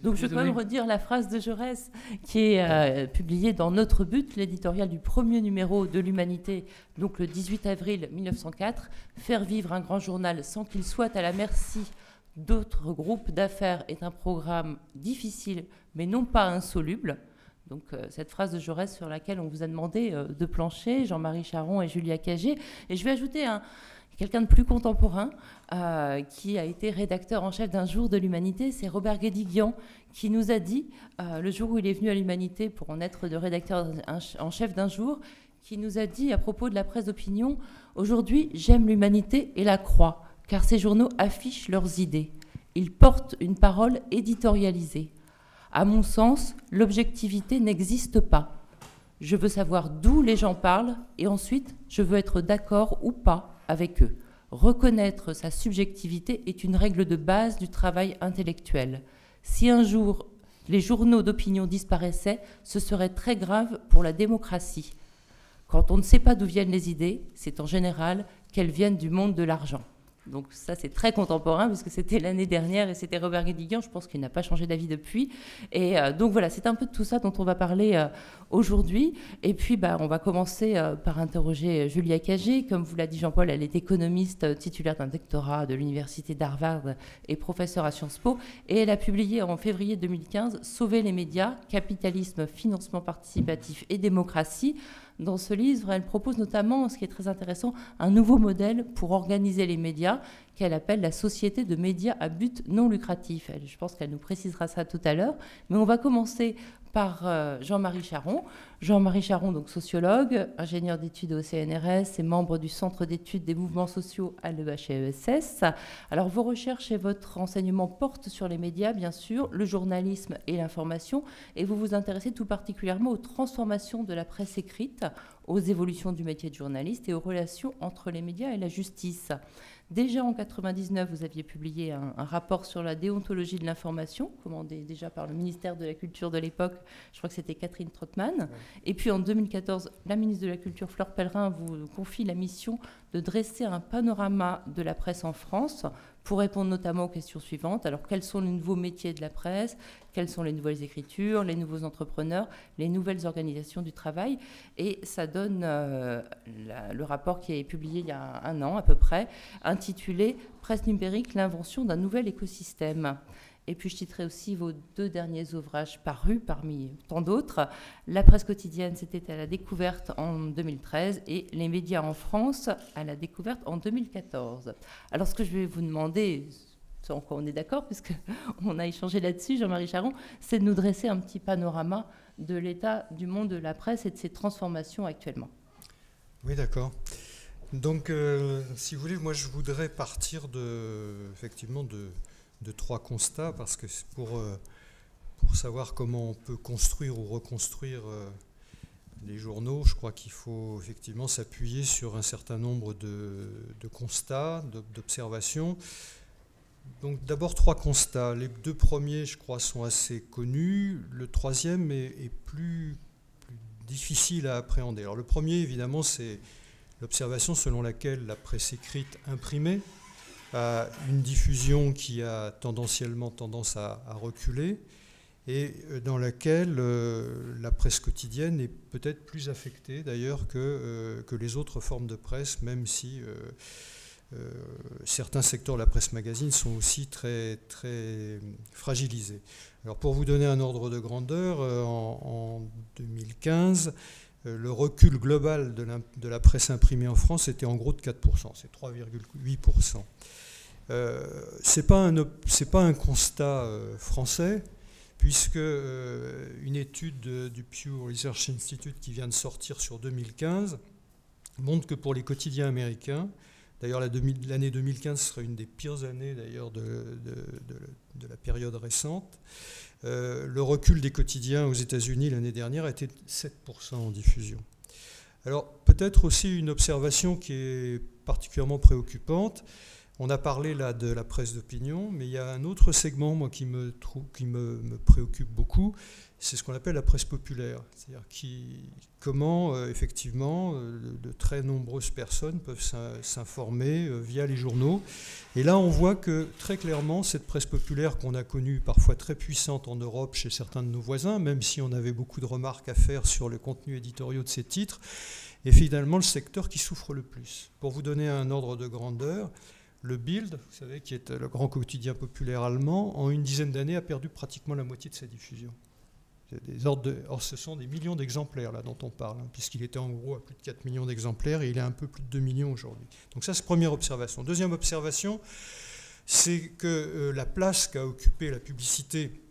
Donc je vais quand même redire la phrase de Jaurès qui est publiée dans Notre But, l'éditorial du premier numéro de l'Humanité, donc le 18 avril 1904. Faire vivre un grand journal sans qu'il soit à la merci d'autres groupes d'affaires est un programme difficile, mais non pas insoluble. Donc cette phrase de Jaurès sur laquelle on vous a demandé de plancher, Jean-Marie Charon et Julia Cagé. Et je vais ajouter quelqu'un de plus contemporain qui a été rédacteur en chef d'un jour de l'Humanité, c'est Robert Guédiguian, qui nous a dit, le jour où il est venu à l'Humanité pour en être de rédacteur en chef d'un jour, qui nous a dit à propos de la presse d'opinion, « Aujourd'hui, j'aime l'Humanité et la croix, car ces journaux affichent leurs idées. Ils portent une parole éditorialisée. À mon sens, l'objectivité n'existe pas. Je veux savoir d'où les gens parlent et ensuite, je veux être d'accord ou pas avec eux. Reconnaître sa subjectivité est une règle de base du travail intellectuel. Si un jour les journaux d'opinion disparaissaient, ce serait très grave pour la démocratie. Quand on ne sait pas d'où viennent les idées, c'est en général qu'elles viennent du monde de l'argent. » Donc ça, c'est très contemporain, puisque c'était l'année dernière, et c'était Robert Guédiguian, je pense qu'il n'a pas changé d'avis depuis. Et donc voilà, c'est un peu de tout ça dont on va parler aujourd'hui. Et puis, on va commencer par interroger Julia Cagé. Comme vous l'a dit Jean-Paul, elle est économiste titulaire d'un doctorat de l'université d'Harvard et professeure à Sciences Po. Et elle a publié en février 2015 « Sauver les médias, capitalisme, financement participatif et démocratie ». Dans ce livre, elle propose notamment, ce qui est très intéressant, un nouveau modèle pour organiser les médias qu'elle appelle la société de médias à but non lucratif. Je pense qu'elle nous précisera ça tout à l'heure. Mais on va commencer par Jean-Marie Charon. Jean-Marie Charon, donc sociologue, ingénieur d'études au CNRS et membre du Centre d'études des mouvements sociaux à l'EHESS. Alors, vos recherches et votre renseignement portent sur les médias, bien sûr, le journalisme et l'information, et vous vous intéressez tout particulièrement aux transformations de la presse écrite, aux évolutions du métier de journaliste et aux relations entre les médias et la justice. Déjà en 1999, vous aviez publié un rapport sur la déontologie de l'information, commandé déjà par le ministère de la Culture de l'époque, je crois que c'était Catherine Trottmann. Ouais. Et puis en 2014, la ministre de la Culture, Fleur Pellerin, vous confie la mission de dresser un panorama de la presse en France pour répondre notamment aux questions suivantes. Alors, quels sont les nouveaux métiers de la presse? Quelles sont les nouvelles écritures, les nouveaux entrepreneurs, les nouvelles organisations du travail? Et ça donne le rapport qui est publié il y a un an à peu près, intitulé « Presse numérique, l'invention d'un nouvel écosystème ». Et puis je citerai aussi vos deux derniers ouvrages parus, parmi tant d'autres. La presse quotidienne, c'était à la découverte en 2013 et les médias en France à la découverte en 2014. Alors ce que je vais vous demander, en quoi on est d'accord, puisqu'on a échangé là-dessus, Jean-Marie Charon, c'est de nous dresser un petit panorama de l'état du monde de la presse et de ses transformations actuellement. Oui, d'accord. Donc, si vous voulez, moi je voudrais partir effectivement de trois constats, parce que pour savoir comment on peut construire ou reconstruire les journaux, je crois qu'il faut effectivement s'appuyer sur un certain nombre de constats, d'observations. Donc d'abord trois constats. Les deux premiers, je crois, sont assez connus. Le troisième est plus difficile à appréhender. Alors le premier, évidemment, c'est l'observation selon laquelle la presse écrite imprimée a une diffusion qui a tendanciellement tendance à reculer et dans laquelle la presse quotidienne est peut-être plus affectée d'ailleurs que les autres formes de presse, même si certains secteurs de la presse magazine sont aussi très, très fragilisés. Alors pour vous donner un ordre de grandeur, en 2015, le recul global de la presse imprimée en France était en gros de 4%, c'est 3,8%. C'est pas un constat français, puisque une étude du Pew Research Institute qui vient de sortir sur 2015 montre que pour les quotidiens américains, d'ailleurs l'année 2015 serait une des pires années d'ailleurs de la période récente, le recul des quotidiens aux États-Unis l'année dernière a été de 7% en diffusion. Alors peut-être aussi une observation qui est particulièrement préoccupante. On a parlé là de la presse d'opinion, mais il y a un autre segment moi, qui me préoccupe beaucoup, c'est ce qu'on appelle la presse populaire. C'est-à-dire comment effectivement de très nombreuses personnes peuvent s'informer via les journaux. Et là on voit que très clairement cette presse populaire qu'on a connue parfois très puissante en Europe chez certains de nos voisins, même si on avait beaucoup de remarques à faire sur le contenu éditorial de ces titres, est finalement le secteur qui souffre le plus. Pour vous donner un ordre de grandeur, le Bild, vous savez, qui est le grand quotidien populaire allemand, en une dizaine d'années a perdu pratiquement la moitié de sa diffusion. Or, ce sont des millions d'exemplaires là dont on parle, hein, puisqu'il était en gros à plus de 4 millions d'exemplaires et il est un peu plus de 2 millions aujourd'hui. Donc ça, c'est première observation. Deuxième observation, c'est que la place qu'a occupée la publicité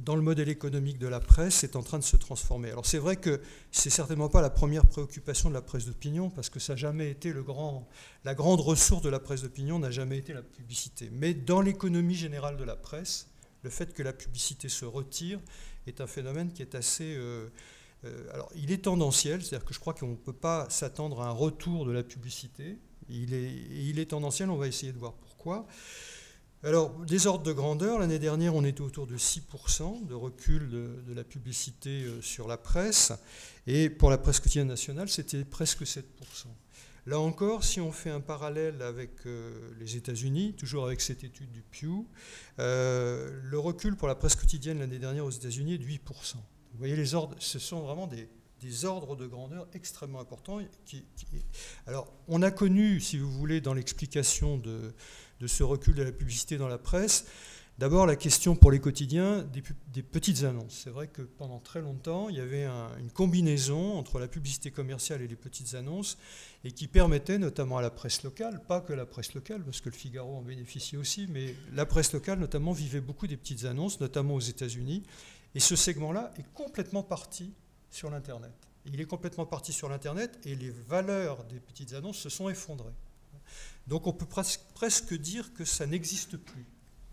dans le modèle économique de la presse est en train de se transformer. Alors c'est vrai que c'est certainement pas la première préoccupation de la presse d'opinion, parce que ça n'a jamais été la grande ressource de la presse d'opinion n'a jamais été la publicité. Mais dans l'économie générale de la presse, le fait que la publicité se retire est un phénomène qui est assez... alors il est tendanciel, c'est-à-dire que je crois qu'on ne peut pas s'attendre à un retour de la publicité. Il est tendanciel, on va essayer de voir pourquoi. Alors, des ordres de grandeur, l'année dernière, on était autour de 6% de recul de la publicité sur la presse, et pour la presse quotidienne nationale, c'était presque 7%. Là encore, si on fait un parallèle avec les États-Unis, toujours avec cette étude du Pew, le recul pour la presse quotidienne l'année dernière aux États-Unis est de 8%. Vous voyez, les ordres, ce sont vraiment des ordres de grandeur extrêmement importants. Alors, on a connu, si vous voulez, dans l'explication de ce recul de la publicité dans la presse, d'abord la question pour les quotidiens des petites annonces. C'est vrai que pendant très longtemps, il y avait une combinaison entre la publicité commerciale et les petites annonces, et qui permettait notamment à la presse locale, pas que la presse locale, parce que le Figaro en bénéficiait aussi, mais la presse locale notamment vivait beaucoup des petites annonces, notamment aux États-Unis, et ce segment-là est complètement parti sur l'Internet. Il est complètement parti sur l'Internet, et les valeurs des petites annonces se sont effondrées. Donc on peut presque dire que ça n'existe plus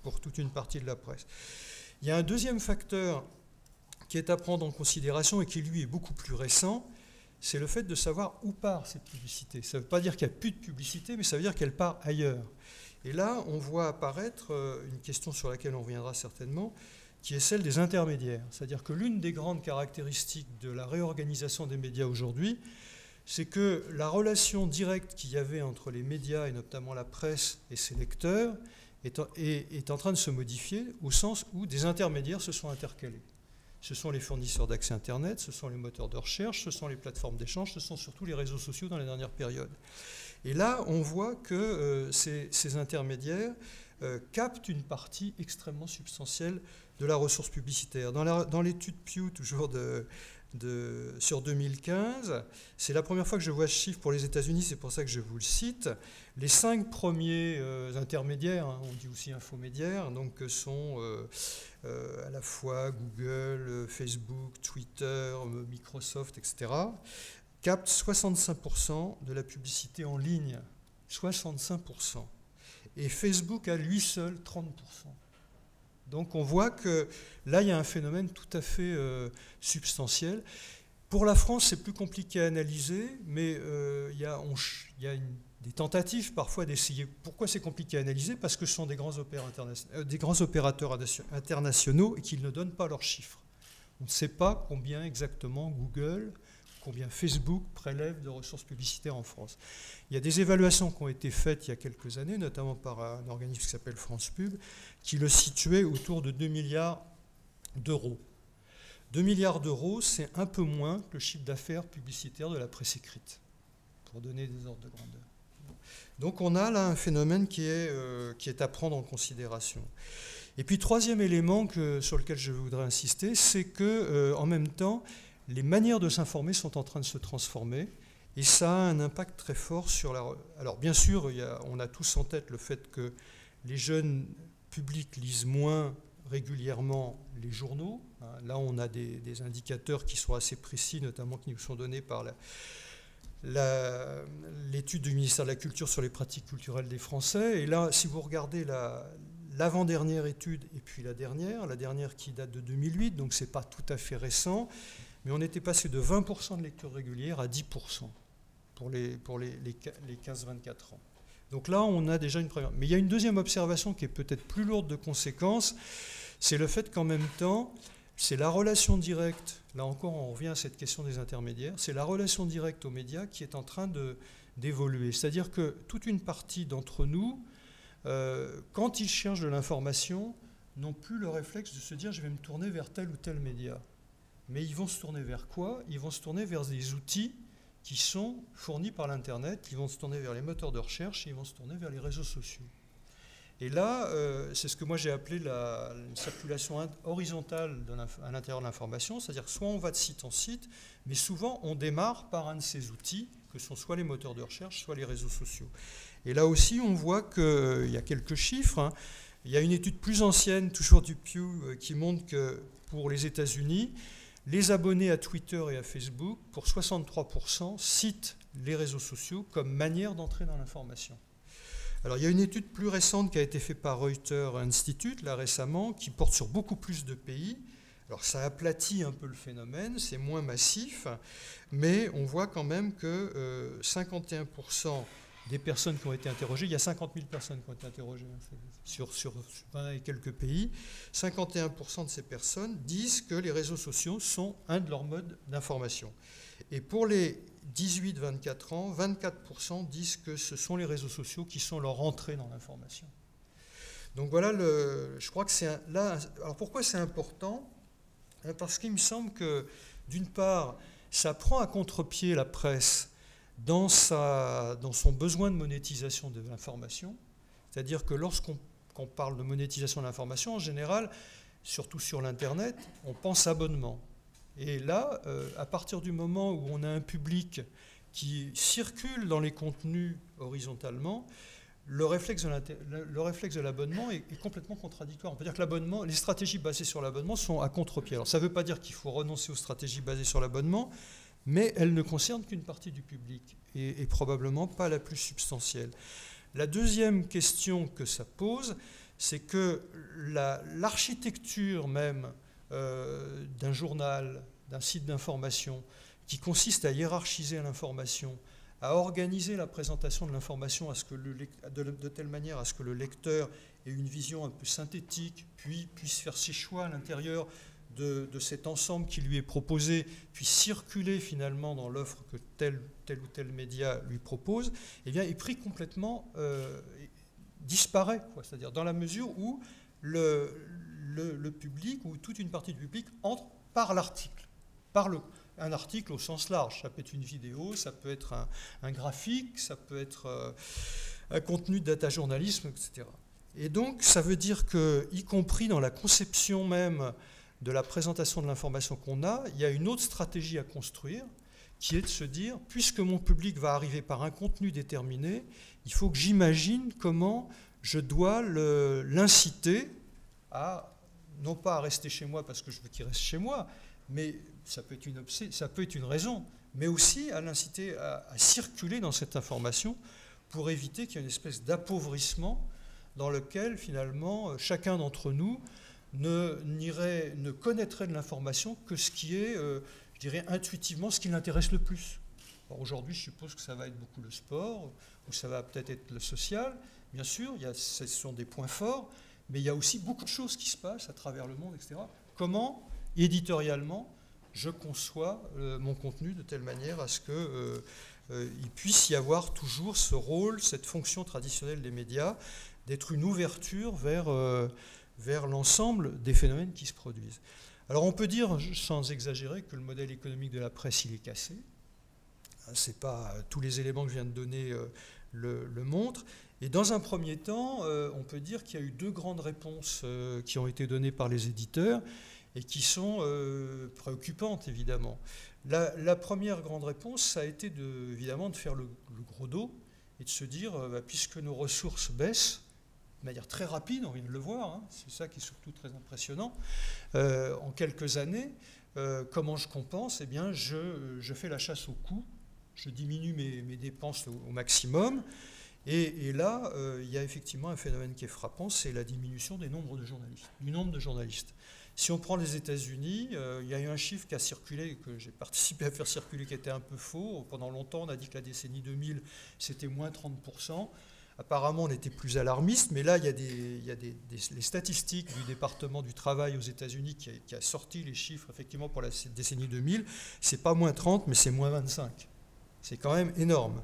pour toute une partie de la presse. Il y a un deuxième facteur qui est à prendre en considération et qui lui est beaucoup plus récent, c'est le fait de savoir où part cette publicité. Ça ne veut pas dire qu'il n'y a plus de publicité, mais ça veut dire qu'elle part ailleurs. Et là, on voit apparaître une question sur laquelle on reviendra certainement, qui est celle des intermédiaires. C'est-à-dire que l'une des grandes caractéristiques de la réorganisation des médias aujourd'hui, c'est que la relation directe qu'il y avait entre les médias, et notamment la presse et ses lecteurs, est en train de se modifier au sens où des intermédiaires se sont intercalés. Ce sont les fournisseurs d'accès Internet, ce sont les moteurs de recherche, ce sont les plateformes d'échange, ce sont surtout les réseaux sociaux dans les dernières périodes. Et là, on voit que ces intermédiaires captent une partie extrêmement substantielle de la ressource publicitaire. Dans l'étude Pew, toujours sur 2015, c'est la première fois que je vois ce chiffre pour les États-Unis, c'est pour ça que je vous le cite. Les 5 premiers intermédiaires, hein, on dit aussi infomédiaires, donc sont à la fois Google, Facebook, Twitter, Microsoft, etc., captent 65% de la publicité en ligne. 65%. Et Facebook à lui seul 30%. Donc on voit que là, il y a un phénomène tout à fait substantiel. Pour la France, c'est plus compliqué à analyser, mais il y a des tentatives parfois d'essayer. Pourquoi c'est compliqué à analyser? Parce que ce sont des grands opérateurs internationaux et qu'ils ne donnent pas leurs chiffres. On ne sait pas combien exactement Google, combien Facebook prélève de ressources publicitaires en France. Il y a des évaluations qui ont été faites il y a quelques années, notamment par un organisme qui s'appelle France Pub, qui le situait autour de 2 milliards d'euros. 2 milliards d'euros, c'est un peu moins que le chiffre d'affaires publicitaire de la presse écrite, pour donner des ordres de grandeur. Donc on a là un phénomène qui est à prendre en considération. Et puis troisième élément sur lequel je voudrais insister, c'est que en même temps, les manières de s'informer sont en train de se transformer, et ça a un impact très fort sur la... Alors bien sûr, on a tous en tête le fait que les jeunes publics lisent moins régulièrement les journaux. Là, on a des indicateurs qui sont assez précis, notamment qui nous sont donnés par l'étude du ministère de la Culture sur les pratiques culturelles des Français. Et là, si vous regardez l'avant-dernière étude et puis la dernière qui date de 2008, donc ce n'est pas tout à fait récent, mais on était passé de 20% de lecture régulière à 10% pour les 15-24 ans. Donc là, on a déjà une première. Mais il y a une deuxième observation qui est peut-être plus lourde de conséquences, c'est le fait qu'en même temps, c'est la relation directe, là encore on revient à cette question des intermédiaires, c'est la relation directe aux médias qui est en train d'évoluer. C'est-à-dire que toute une partie d'entre nous, quand ils cherchent de l'information, n'ont plus le réflexe de se dire je vais me tourner vers tel ou tel média. Mais ils vont se tourner vers quoi? Ils vont se tourner vers des outils qui sont fournis par l'Internet, ils vont se tourner vers les moteurs de recherche, ils vont se tourner vers les réseaux sociaux. Et là, c'est ce que moi j'ai appelé une circulation horizontale à l'intérieur de l'information, c'est-à-dire que soit on va de site en site, mais souvent on démarre par un de ces outils, que sont soit les moteurs de recherche, soit les réseaux sociaux. Et là aussi, on voit qu'il y a quelques chiffres, hein. Il y a une étude plus ancienne, toujours du Pew, qui montre que pour les États-Unis, les abonnés à Twitter et à Facebook, pour 63%, citent les réseaux sociaux comme manière d'entrer dans l'information. Alors, il y a une étude plus récente qui a été faite par Reuters Institute, là récemment, qui porte sur beaucoup plus de pays. Alors, ça aplatit un peu le phénomène, c'est moins massif, mais on voit quand même que 51% des personnes qui ont été interrogées, il y a 50 000 personnes qui ont été interrogées sur 20 et quelques pays, 51% de ces personnes disent que les réseaux sociaux sont un de leurs modes d'information. Et pour les 18-24 ans, 24% disent que ce sont les réseaux sociaux qui sont leur entrée dans l'information. Donc voilà, je crois que c'est là. Alors pourquoi c'est important? Parce qu'il me semble que, d'une part, ça prend à contre-pied la presse dans son besoin de monétisation de l'information. C'est-à-dire que lorsqu'on parle de monétisation de l'information, en général, surtout sur l'Internet, on pense abonnement. Et là, à partir du moment où on a un public qui circule dans les contenus horizontalement, le réflexe de l'abonnement est complètement contradictoire. On peut dire que l'abonnement, les stratégies basées sur l'abonnement sont à contre-pied. Alors ça ne veut pas dire qu'il faut renoncer aux stratégies basées sur l'abonnement, mais elles ne concernent qu'une partie du public et probablement pas la plus substantielle. La deuxième question que ça pose, c'est que l'architecture même d'un journal, d'un site d'information, qui consiste à hiérarchiser l'information, à organiser la présentation de l'information de telle manière à ce que le lecteur ait une vision un peu synthétique, puis puisse faire ses choix à l'intérieur de cet ensemble qui lui est proposé, puis circuler finalement dans l'offre que tel ou tel média lui propose, eh bien, est pris complètement, disparaît, c'est-à-dire dans la mesure où le public, ou toute une partie du public, entre par l'article, un article au sens large. Ça peut être une vidéo, ça peut être un graphique, ça peut être un contenu de data journalisme, etc. Et donc, ça veut dire que, y compris dans la conception même de la présentation de l'information qu'on a, il y a une autre stratégie à construire, qui est de se dire, puisque mon public va arriver par un contenu déterminé, il faut que j'imagine comment je dois l'inciter à, non pas à rester chez moi parce que je veux qu'il reste chez moi, mais ça peut être une raison, mais aussi à l'inciter à circuler dans cette information pour éviter qu'il y ait une espèce d'appauvrissement dans lequel, finalement, chacun d'entre nous ne connaîtrait de l'information que ce qui est, je dirais, intuitivement ce qui l'intéresse le plus. Aujourd'hui, je suppose que ça va être beaucoup le sport, ou ça va peut-être être le social. Bien sûr, ce sont des points forts, mais il y a aussi beaucoup de choses qui se passent à travers le monde, etc. Comment, éditorialement, je conçois mon contenu de telle manière à ce qu'il puisse y avoir toujours ce rôle, cette fonction traditionnelle des médias, d'être une ouverture vers l'ensemble des phénomènes qui se produisent. Alors on peut dire, sans exagérer, que le modèle économique de la presse, il est cassé. C'est pas tous les éléments que je viens de donner le montrent. Et dans un premier temps, on peut dire qu'il y a eu deux grandes réponses qui ont été données par les éditeurs et qui sont préoccupantes, évidemment. La première grande réponse, ça a été évidemment de faire le gros dos et de se dire, puisque nos ressources baissent, de manière très rapide, on vient de le voir, hein, c'est ça qui est surtout très impressionnant, en quelques années, comment je compense? Eh bien, je fais la chasse au coût, je diminue mes dépenses au maximum, et là, il y a effectivement un phénomène qui est frappant, c'est la diminution du nombre de journalistes. Si on prend les États-Unis, il y a eu un chiffre qui a circulé, que j'ai participé à faire circuler, qui était un peu faux. Pendant longtemps, on a dit que la décennie 2000, c'était moins 30%. apparemment on était plus alarmiste, mais là il y a les statistiques du département du travail aux États-Unis qui a sorti les chiffres effectivement pour la décennie 2000, c'est pas moins 30 mais c'est moins 25. C'est quand même énorme.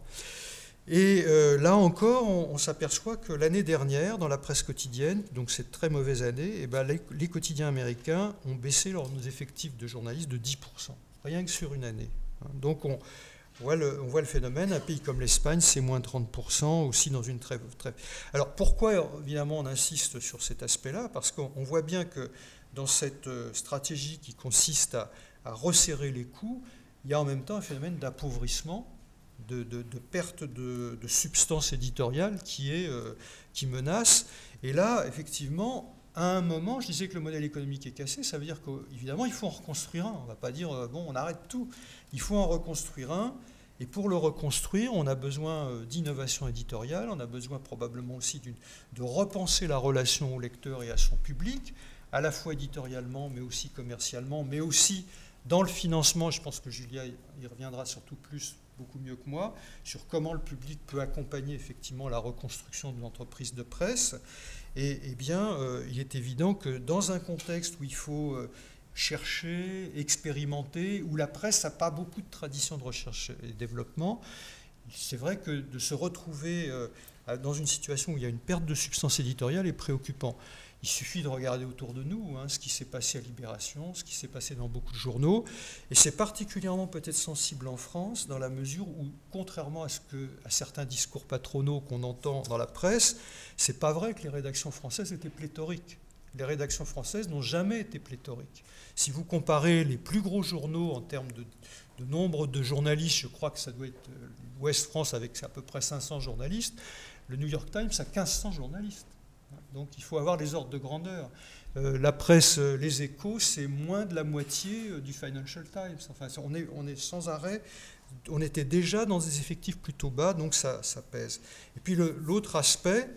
Et là encore, on s'aperçoit que l'année dernière, dans la presse quotidienne, donc cette très mauvaise année, eh ben, les quotidiens américains ont baissé leurs effectifs de journalistes de 10%, rien que sur une année. Donc on voit le phénomène. Un pays comme l'Espagne, c'est moins 30%, aussi dans une très... Alors pourquoi, évidemment, on insiste sur cet aspect-là? Parce qu'on voit bien que dans cette stratégie qui consiste à resserrer les coûts, il y a en même temps un phénomène d'appauvrissement, de perte de substance éditoriale qui menace. Et là, effectivement, à un moment, je disais que le modèle économique est cassé, ça veut dire qu'évidemment, il faut en reconstruire un. On ne va pas dire, bon, on arrête tout. Il faut en reconstruire un. Et pour le reconstruire, on a besoin d'innovation éditoriale, on a besoin probablement aussi de repenser la relation au lecteur et à son public, à la fois éditorialement, mais aussi commercialement, mais aussi dans le financement. Je pense que Julia y reviendra surtout beaucoup mieux que moi, sur comment le public peut accompagner effectivement la reconstruction de l'entreprise de presse. Et bien, il est évident que dans un contexte où il faut chercher, expérimenter, où la presse n'a pas beaucoup de tradition de recherche et développement, c'est vrai que de se retrouver dans une situation où il y a une perte de substance éditoriale est préoccupant. Il suffit de regarder autour de nous ce qui s'est passé à Libération, ce qui s'est passé dans beaucoup de journaux. Et c'est particulièrement peut-être sensible en France dans la mesure où, contrairement à certains discours patronaux qu'on entend dans la presse, c'est pas vrai que les rédactions françaises étaient pléthoriques. Les rédactions françaises n'ont jamais été pléthoriques. Si vous comparez les plus gros journaux en termes de nombre de journalistes, je crois que ça doit être l'Ouest France avec à peu près 500 journalistes, le New York Times a 1500 journalistes. Donc il faut avoir les ordres de grandeur. La presse, les Échos, c'est moins de la moitié du Financial Times. Enfin, on est sans arrêt, on était déjà dans des effectifs plutôt bas, donc ça pèse. Et puis l'autre aspect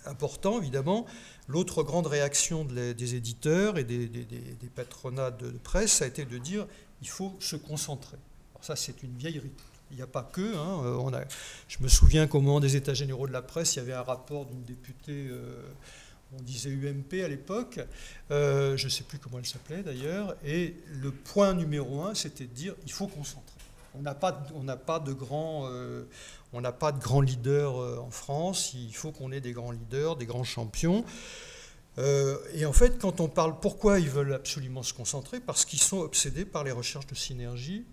important, évidemment, l'autre grande réaction des éditeurs et des patronats de presse, ça a été de dire il faut se concentrer. Alors ça, c'est une vieillerie. Il n'y a pas que. Je me souviens qu'au moment des États généraux de la presse, il y avait un rapport d'une députée, on disait UMP à l'époque, je ne sais plus comment elle s'appelait d'ailleurs, et le point numéro 1, c'était de dire il faut concentrer. On n'a pas de grands leaders en France, il faut qu'on ait des grands leaders, des grands champions. Et en fait, quand on parle pourquoi ils veulent absolument se concentrer, parce qu'ils sont obsédés par les recherches de synergie,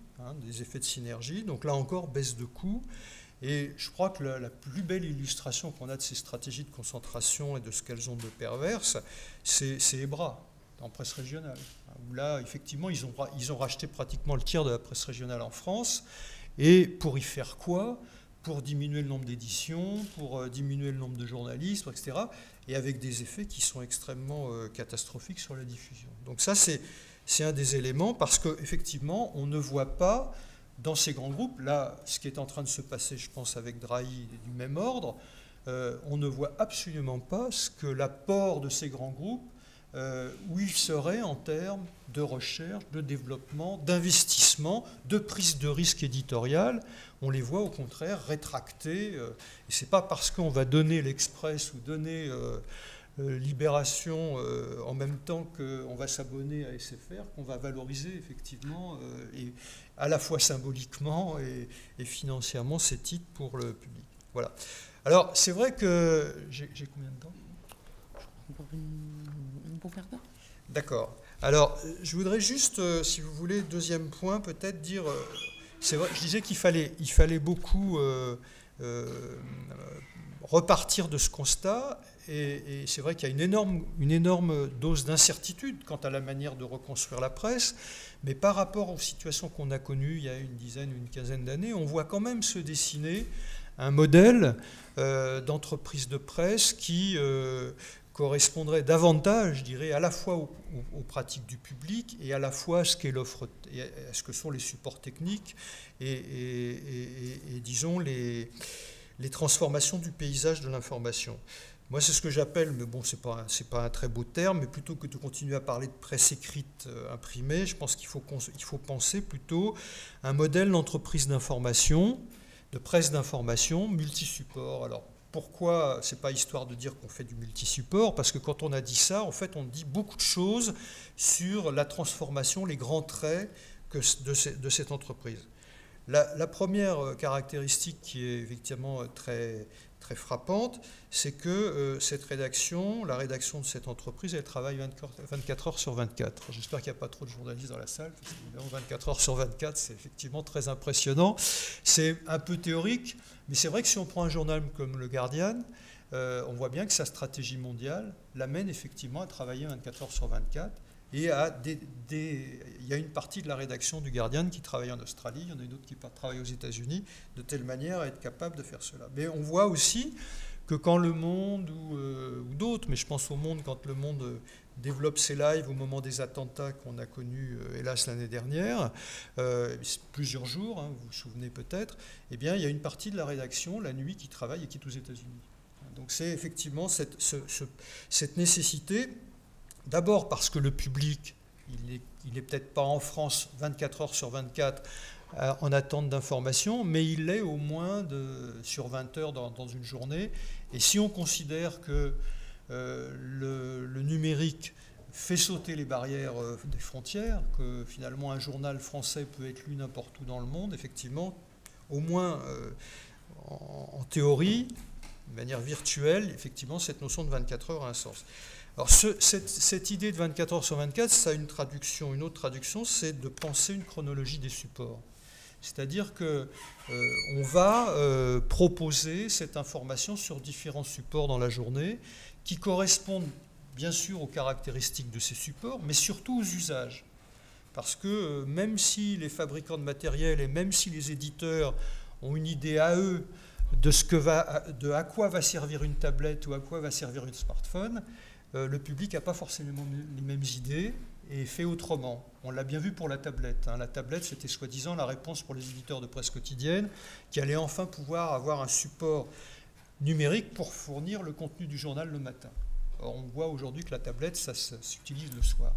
des effets de synergie, donc là encore, baisse de coûts. Et je crois que la plus belle illustration qu'on a de ces stratégies de concentration et de ce qu'elles ont de perverse, c'est EBRA, en presse régionale, où là, effectivement, ils ont racheté pratiquement le tiers de la presse régionale en France, et pour y faire quoi? Pour diminuer le nombre d'éditions, pour diminuer le nombre de journalistes, etc., et avec des effets qui sont extrêmement catastrophiques sur la diffusion. Donc ça, c'est un des éléments, parce qu'effectivement, on ne voit pas dans ces grands groupes, là, ce qui est en train de se passer, je pense, avec Drahi du même ordre, on ne voit absolument pas ce que l'apport de ces grands groupes, où ils seraient en termes de recherche, de développement, d'investissement, de prise de risque éditorial. On les voit au contraire rétractés. Et ce n'est pas parce qu'on va donner l'Express ou donner Libération en même temps qu'on va s'abonner à SFR, qu'on va valoriser effectivement, et à la fois symboliquement et financièrement ces titres pour le public. Voilà. Alors c'est vrai que... J'ai combien de temps? Un bon quart d'heure. D'accord. Alors je voudrais juste, si vous voulez, deuxième point, peut-être dire... c'est vrai, je disais qu'il fallait beaucoup repartir de ce constat. Et c'est vrai qu'il y a une énorme dose d'incertitude quant à la manière de reconstruire la presse, mais par rapport aux situations qu'on a connues il y a une dizaine, une quinzaine d'années, on voit quand même se dessiner un modèle d'entreprise de presse qui correspondrait davantage, je dirais, à la fois aux pratiques du public et à la fois à ce qu'est l'offre, et à ce que sont les supports techniques et disons les transformations du paysage de l'information. Moi, c'est ce que j'appelle, mais bon, c'est pas un très beau terme, mais plutôt que de continuer à parler de presse écrite imprimée, je pense qu'il faut penser plutôt un modèle d'entreprise d'information, de presse d'information, multi-support. Alors, pourquoi c'est pas histoire de dire qu'on fait du multi-support, parce que quand on a dit ça, en fait, on dit beaucoup de choses sur la transformation, les grands traits de cette entreprise. La première caractéristique qui est effectivement très, très frappante, c'est que cette rédaction, la rédaction de cette entreprise, elle travaille 24 heures sur 24. J'espère qu'il n'y a pas trop de journalistes dans la salle, parce que 24 heures sur 24, c'est effectivement très impressionnant. C'est un peu théorique, mais c'est vrai que si on prend un journal comme le Guardian, on voit bien que sa stratégie mondiale l'amène effectivement à travailler 24 heures sur 24. Et il y a une partie de la rédaction du Guardian qui travaille en Australie, il y en a une autre qui travaille aux États-Unis, de telle manière à être capable de faire cela. Mais on voit aussi que quand Le Monde ou d'autres, mais je pense au Monde, quand Le Monde développe ses lives au moment des attentats qu'on a connus, hélas, l'année dernière, plusieurs jours, hein, vous vous souvenez peut-être, eh bien, il y a une partie de la rédaction, la nuit, qui travaille et qui est aux États-Unis. Donc c'est effectivement cette nécessité. D'abord parce que le public, il n'est peut-être pas en France 24 heures sur 24 en attente d'informations, mais il l'est au moins sur 20 heures dans une journée. Et si on considère que le numérique fait sauter les barrières des frontières, que finalement un journal français peut être lu n'importe où dans le monde, effectivement, au moins en théorie, de manière virtuelle, effectivement, cette notion de 24 heures a un sens. Alors cette idée de 24 heures sur 24, ça a une traduction. Une autre traduction, c'est de penser une chronologie des supports. C'est-à-dire qu'on va proposer cette information sur différents supports dans la journée qui correspondent bien sûr aux caractéristiques de ces supports, mais surtout aux usages. Parce que même si les fabricants de matériel et même si les éditeurs ont une idée à eux de à quoi va servir une tablette ou à quoi va servir un smartphone, le public n'a pas forcément les mêmes idées et fait autrement. On l'a bien vu pour la tablette. La tablette, c'était soi-disant la réponse pour les éditeurs de presse quotidienne qui allaient enfin pouvoir avoir un support numérique pour fournir le contenu du journal le matin. Or, on voit aujourd'hui que la tablette, ça s'utilise le soir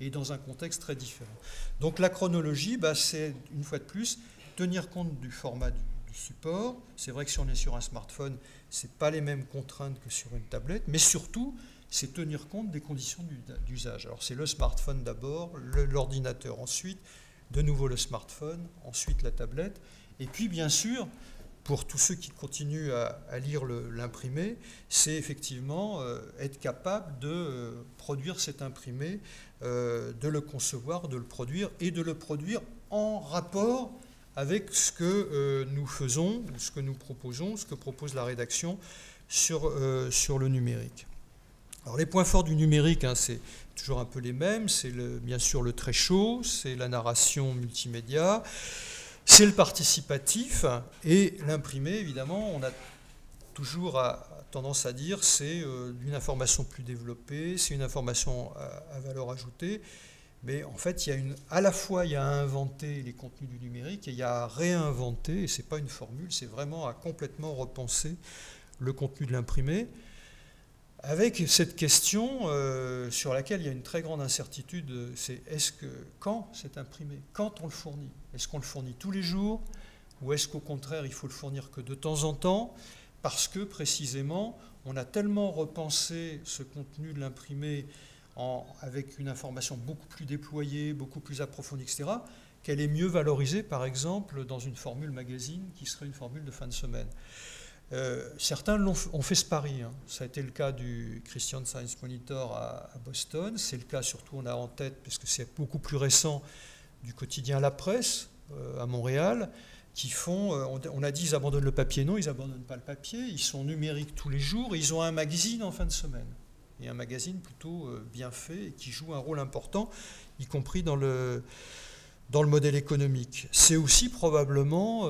et dans un contexte très différent. Donc la chronologie, c'est une fois de plus tenir compte du format du support. C'est vrai que si on est sur un smartphone, ce n'est pas les mêmes contraintes que sur une tablette, mais surtout, c'est tenir compte des conditions d'usage. Alors c'est le smartphone d'abord, l'ordinateur ensuite, de nouveau le smartphone, ensuite la tablette, et puis bien sûr, pour tous ceux qui continuent à lire l'imprimé, c'est effectivement être capable de produire cet imprimé, de le concevoir, de le produire, et de le produire en rapport avec ce que nous faisons, ce que nous proposons, ce que propose la rédaction sur le numérique. Alors les points forts du numérique, c'est toujours un peu les mêmes, c'est bien sûr le très chaud, c'est la narration multimédia, c'est le participatif, et l'imprimé, évidemment, on a toujours tendance à dire c'est une information plus développée, c'est une information à valeur ajoutée. Mais en fait, à la fois, il y a à inventer les contenus du numérique et il y a à réinventer, et ce n'est pas une formule, c'est vraiment à complètement repenser le contenu de l'imprimé, avec cette question sur laquelle il y a une très grande incertitude, c'est quand c'est imprimé, quand on le fournit? Est-ce qu'on le fournit tous les jours ou est-ce qu'au contraire, il faut le fournir que de temps en temps? Parce que précisément, on a tellement repensé ce contenu de l'imprimé avec une information beaucoup plus déployée, beaucoup plus approfondie, etc., qu'elle est mieux valorisée, par exemple, dans une formule magazine qui serait une formule de fin de semaine. Certains ont fait ce pari. Ça a été le cas du Christian Science Monitor à Boston. C'est le cas, surtout, on a en tête, parce que c'est beaucoup plus récent, du quotidien La Presse à Montréal, qui font, on a dit, ils abandonnent le papier. Non, ils n'abandonnent pas le papier. Ils sont numériques tous les jours. Et ils ont un magazine en fin de semaine. Et un magazine plutôt bien fait et qui joue un rôle important, y compris dans le modèle économique. C'est aussi probablement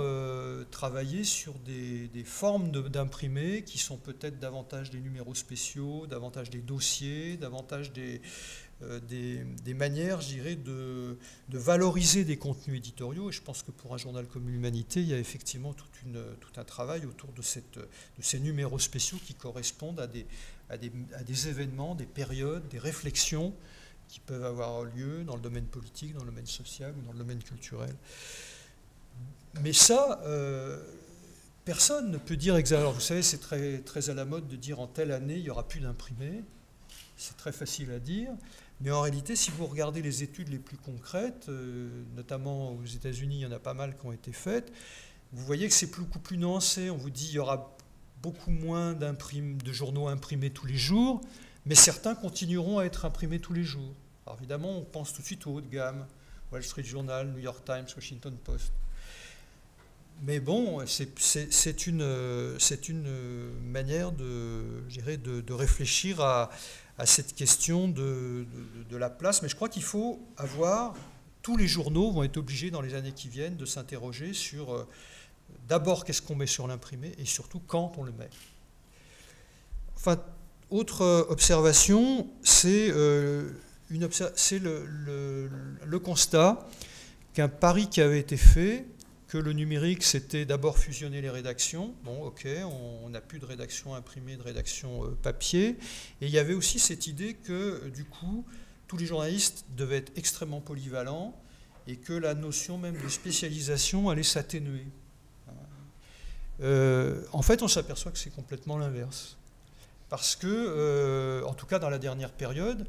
travailler sur des formes d'imprimés qui sont peut-être davantage des numéros spéciaux, davantage des dossiers, davantage des manières, je dirais, de valoriser des contenus éditoriaux. Et je pense que pour un journal comme l'Humanité, il y a effectivement tout un travail autour de ces numéros spéciaux qui correspondent à des événements, des périodes, des réflexions qui peuvent avoir lieu dans le domaine politique, dans le domaine social ou dans le domaine culturel. Mais ça, personne ne peut dire exactement. Alors vous savez, c'est très, très à la mode de dire en telle année, il n'y aura plus d'imprimés. C'est très facile à dire. Mais en réalité, si vous regardez les études les plus concrètes, notamment aux États-Unis, il y en a pas mal qui ont été faites, vous voyez que c'est beaucoup plus nuancé. On vous dit qu'il y aura beaucoup moins de journaux imprimés tous les jours, mais certains continueront à être imprimés tous les jours. Alors évidemment, on pense tout de suite au haut de gamme, Wall Street Journal, New York Times, Washington Post. Mais bon, c'est une manière de réfléchir à cette question de la place. Mais je crois qu'il faut avoir, tous les journaux vont être obligés dans les années qui viennent de s'interroger sur d'abord qu'est-ce qu'on met sur l'imprimé et surtout quand on le met. Enfin, autre observation, c'est le constat qu'un pari qui avait été fait, que le numérique, c'était d'abord fusionner les rédactions. Bon, ok, on n'a plus de rédaction imprimée, de rédaction papier. Et il y avait aussi cette idée que, du coup, tous les journalistes devaient être extrêmement polyvalents et que la notion même de spécialisation allait s'atténuer. En fait, on s'aperçoit que c'est complètement l'inverse. Parce que, en tout cas dans la dernière période,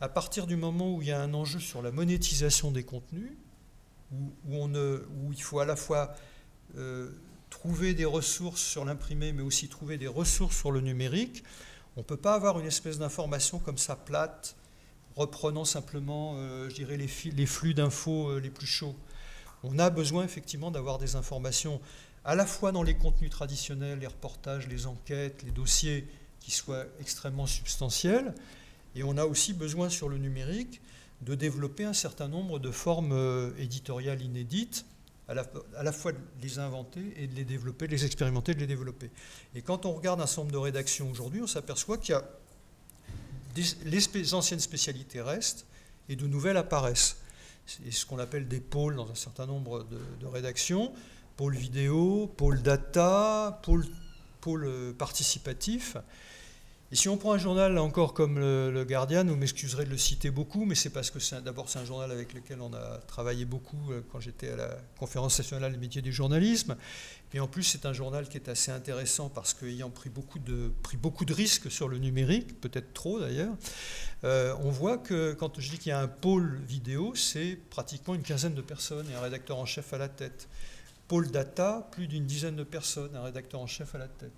à partir du moment où il y a un enjeu sur la monétisation des contenus, où il faut à la fois trouver des ressources sur l'imprimé, mais aussi trouver des ressources sur le numérique, on ne peut pas avoir une espèce d'information comme ça plate, reprenant simplement, je dirais, les flux d'infos les plus chauds. On a besoin effectivement d'avoir des informations à la fois dans les contenus traditionnels, les reportages, les enquêtes, les dossiers qui soient extrêmement substantiels, et on a aussi besoin sur le numérique de développer un certain nombre de formes éditoriales inédites, à la fois de les inventer et de les développer, de les expérimenter, de les développer. Et quand on regarde un certain nombre de rédactions aujourd'hui, on s'aperçoit qu'il y a les anciennes spécialités restent et de nouvelles apparaissent. C'est ce qu'on appelle des pôles dans un certain nombre de rédactions, pôle vidéo, pôle data, pôle participatif. Et si on prend un journal, là encore, comme le Guardian, vous m'excuserez de le citer beaucoup, mais c'est parce que d'abord c'est un journal avec lequel on a travaillé beaucoup quand j'étais à la Conférence nationale des métiers du journalisme. Et en plus, c'est un journal qui est assez intéressant parce qu'ayant pris beaucoup de risques sur le numérique, peut-être trop d'ailleurs, on voit que quand je dis qu'il y a un pôle vidéo, c'est pratiquement une quinzaine de personnes et un rédacteur en chef à la tête. Pôle data, plus d'une dizaine de personnes, un rédacteur en chef à la tête.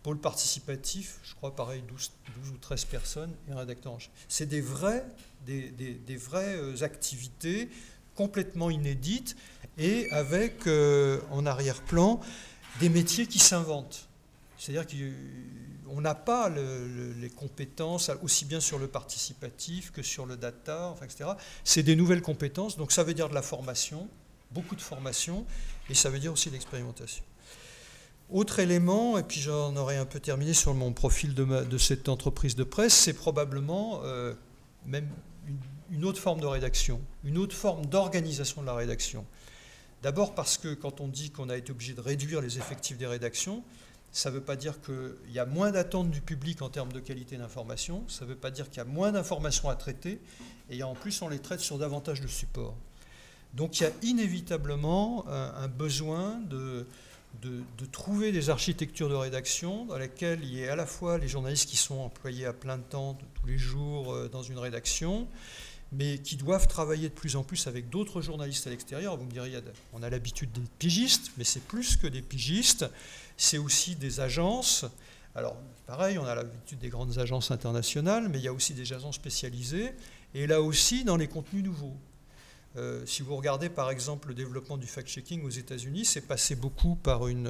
Pôle participatif, je crois pareil, 12 ou 13 personnes et un rédacteur en chef. C'est des vraies activités complètement inédites et avec en arrière-plan des métiers qui s'inventent. C'est-à-dire qu'on n'a pas les compétences aussi bien sur le participatif que sur le data, enfin, etc. C'est des nouvelles compétences, donc ça veut dire de la formation, beaucoup de formation, et ça veut dire aussi de l'expérimentation. Autre élément, et puis j'en aurai un peu terminé sur mon profil de cette entreprise de presse, c'est probablement même une autre forme de rédaction, une autre forme d'organisation de la rédaction. D'abord parce que quand on dit qu'on a été obligé de réduire les effectifs des rédactions, ça ne veut pas dire qu'il y a moins d'attentes du public en termes de qualité d'information, ça ne veut pas dire qu'il y a moins d'informations à traiter, et en plus on les traite sur davantage de supports. Donc il y a inévitablement un besoin de trouver des architectures de rédaction dans lesquelles il y ait à la fois les journalistes qui sont employés à plein temps tous les jours dans une rédaction, mais qui doivent travailler de plus en plus avec d'autres journalistes à l'extérieur. Vous me direz, on a l'habitude des pigistes, mais c'est plus que des pigistes, c'est aussi des agences. Alors pareil, on a l'habitude des grandes agences internationales, mais il y a aussi des agences spécialisées, et là aussi dans les contenus nouveaux. Si vous regardez par exemple le développement du fact-checking aux États-Unis, c'est passé beaucoup par une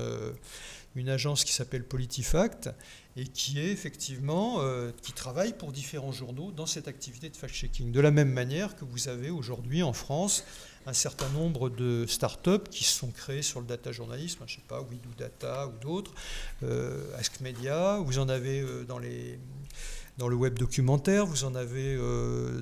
agence qui s'appelle PolitiFact et qui est effectivement qui travaille pour différents journaux dans cette activité de fact-checking. De la même manière que vous avez aujourd'hui en France un certain nombre de start-up qui se sont créées sur le data journalisme, je ne sais pas, WeDo Data ou d'autres, Ask Media, vous en avez dans le web documentaire, vous en avez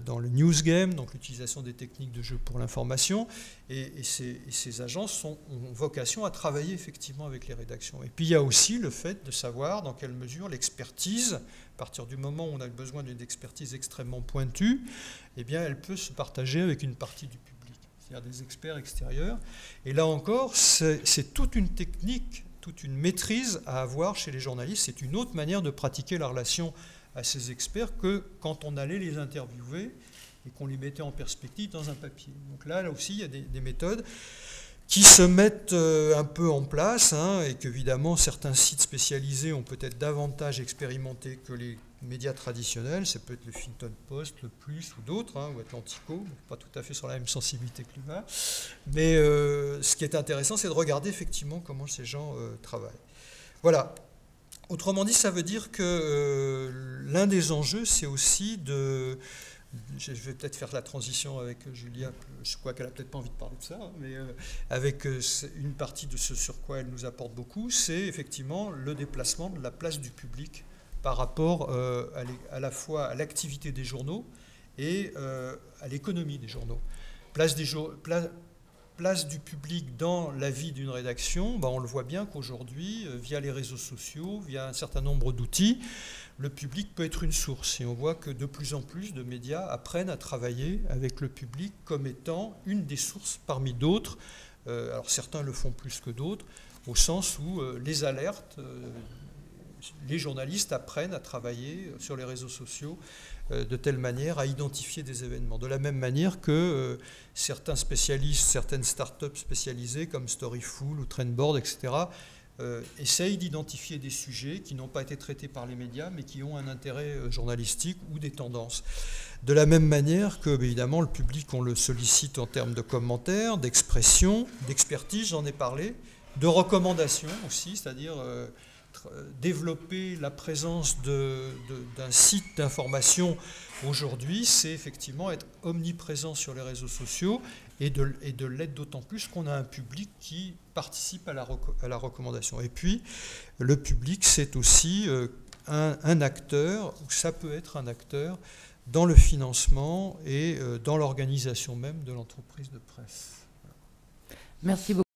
dans le news game, donc l'utilisation des techniques de jeu pour l'information, et ces agences ont vocation à travailler effectivement avec les rédactions. Et puis il y a aussi le fait de savoir dans quelle mesure l'expertise, à partir du moment où on a besoin d'une expertise extrêmement pointue, eh bien elle peut se partager avec une partie du public, c'est-à-dire des experts extérieurs. Et là encore, c'est toute une technique toute une maîtrise à avoir chez les journalistes. C'est une autre manière de pratiquer la relation à ces experts que quand on allait les interviewer et qu'on les mettait en perspective dans un papier. Donc là aussi, il y a des méthodes qui se mettent un peu en place, hein, et qu'évidemment certains sites spécialisés ont peut-être davantage expérimenté que les médias traditionnels. Ça peut être le Huffington Post, le Plus ou d'autres, hein, ou Atlantico, pas tout à fait sur la même sensibilité climat. Mais ce qui est intéressant, c'est de regarder effectivement comment ces gens travaillent. Voilà. Autrement dit, ça veut dire que l'un des enjeux, c'est aussi de... Je vais peut-être faire la transition avec Julia, je crois qu'elle n'a peut-être pas envie de parler de ça, hein, mais avec une partie de ce sur quoi elle nous apporte beaucoup, c'est effectivement le déplacement de la place du public par rapport à la fois à l'activité des journaux et à l'économie des journaux. Place du public dans la vie d'une rédaction, on le voit bien qu'aujourd'hui, via les réseaux sociaux, via un certain nombre d'outils, le public peut être une source. Et on voit que de plus en plus de médias apprennent à travailler avec le public comme étant une des sources parmi d'autres. Alors certains le font plus que d'autres, au sens où les alertes, les journalistes apprennent à travailler sur les réseaux sociaux de telle manière à identifier des événements. De la même manière que certains spécialistes, certaines startups spécialisées comme Storyful ou Trendboard, etc., essayent d'identifier des sujets qui n'ont pas été traités par les médias, mais qui ont un intérêt journalistique ou des tendances. De la même manière que, évidemment, le public, on le sollicite en termes de commentaires, d'expression, d'expertise, j'en ai parlé, de recommandations aussi, c'est-à-dire développer la présence d'un site d'information aujourd'hui, c'est effectivement être omniprésent sur les réseaux sociaux et de l'être d'autant plus qu'on a un public qui participe à la recommandation. Et puis, le public, c'est aussi un acteur, ou ça peut être un acteur, dans le financement et dans l'organisation même de l'entreprise de presse. Merci beaucoup.